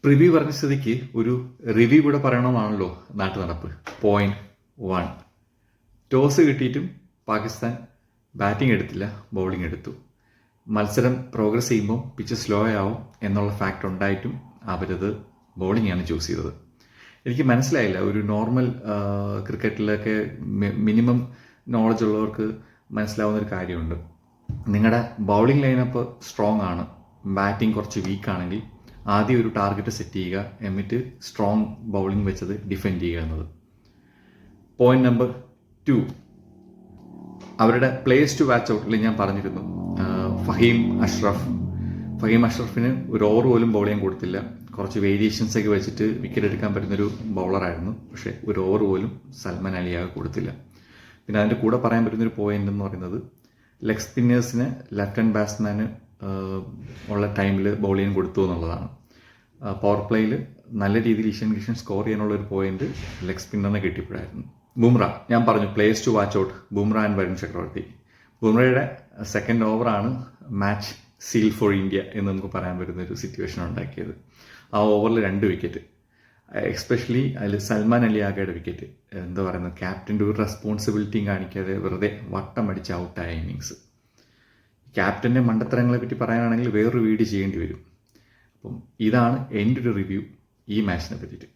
Preview പറഞ്ഞ സ്ഥിതിക്ക് ഒരു റിവ്യൂ കൂടെ പറയണമെന്നാണല്ലോ നാട്ടു നടപ്പ്. പോയിന്റ് 1, ടോസ് കിട്ടിയിട്ടും പാകിസ്ഥാൻ ബാറ്റിംഗ് എടുത്തില്ല, ബൗളിംഗ് എടുത്തു. മത്സരം പ്രോഗ്രസ് ചെയ്യുമ്പോൾ പിച്ച് സ്ലോ ആവും എന്നുള്ള ഫാക്ട് ഉണ്ടായിട്ടും അവരത് ബൗളിംഗാണ് ചൂസ് ചെയ്തത്. എനിക്ക് മനസ്സിലായില്ല, ഒരു നോർമൽ ക്രിക്കറ്റിലൊക്കെ മിനിമം നോളജ് ഉള്ളവർക്ക് മനസ്സിലാവുന്ന ഒരു കാര്യമുണ്ട്. നിങ്ങളുടെ ബൗളിംഗ് ലൈനപ്പ് സ്ട്രോങ് ആണ്, ബാറ്റിംഗ് കുറച്ച് വീക്കാണെങ്കിൽ ആദ്യം ഒരു ടാർഗറ്റ് സെറ്റ് ചെയ്യുക, എന്നിട്ട് സ്ട്രോങ് ബൗളിംഗ് വെച്ചത് ഡിഫെൻഡ് ചെയ്യുക എന്നത്. പോയിന്റ് നമ്പർ 2, അവരുടെ പ്ലേസ് ടു വാച്ച് ഔട്ടിൽ ഞാൻ പറഞ്ഞിരുന്നു, ഫഹീം അഷ്റഫിന് ഒരു ഓവർ പോലും ബൗൾ ചെയ്യാൻ കൊടുത്തില്ല. കുറച്ച് വേരിയേഷൻസ് ഒക്കെ വെച്ചിട്ട് വിക്കറ്റ് എടുക്കാൻ പറ്റുന്നൊരു ബൗളറായിരുന്നു, പക്ഷേ ഒരു ഓവർ പോലും സൽമാൻ അലിയാകെ കൊടുത്തില്ല. പിന്നെ അതിൻ്റെ കൂടെ പറയാൻ പറ്റുന്നൊരു പോയിന്റ് എന്ന് പറയുന്നത്, ലെഗ് സ്പിന്നേഴ്സിന് ലെഫ്റ്റ് ഹാൻഡ് ബാറ്റ്സ്മാന് ഉള്ള ടൈമിൽ ബൗൾ ചെയ്യാൻ കൊടുത്തു എന്നുള്ളതാണ്. പവർ പ്ലേയിൽ നല്ല രീതിയിൽ ഈശാൻ കിഷൻ സ്കോർ ചെയ്യാനുള്ള ഒരു പോയിന്റ് ലെഗ് സ്പിന്നറിനെ കിട്ടിയപ്പോഴായിരുന്നു. ബുംറ, ഞാൻ പറഞ്ഞു players to watch out, Bumrah and Varun Chakravarthy. ബുംറയുടെ സെക്കൻഡ് ഓവറാണ് മാച്ച് സീൽ ഫോർ ഇന്ത്യ എന്ന് നമുക്ക് പറയാൻ പറ്റുന്ന ഒരു സിറ്റുവേഷൻ ഉണ്ടാക്കിയത്. ആ ഓവറിൽ 2 വിക്കറ്റ്, എക്സ്പെഷ്യലി അതിൽ സൽമാൻ അലിയാഗയുടെ വിക്കറ്റ്. എന്താ പറയുന്നത്, ക്യാപ്റ്റൻ്റെ ഒരു റെസ്പോൺസിബിലിറ്റിയും കാണിക്കാതെ വെറുതെ വട്ടം അടിച്ച് ഔട്ടായ ഇന്നിങ്സ്. ക്യാപ്റ്റൻ്റെ മണ്ടത്തരങ്ങളെ പറ്റി പറയാനാണെങ്കിൽ വേറൊരു വീഡിയോ ചെയ്യേണ്ടി വരും. അപ്പം ഇതാണ് എൻ്റെ ഒരു റിവ്യൂ ഈ മാച്ചിനെ പറ്റിയിട്ട്.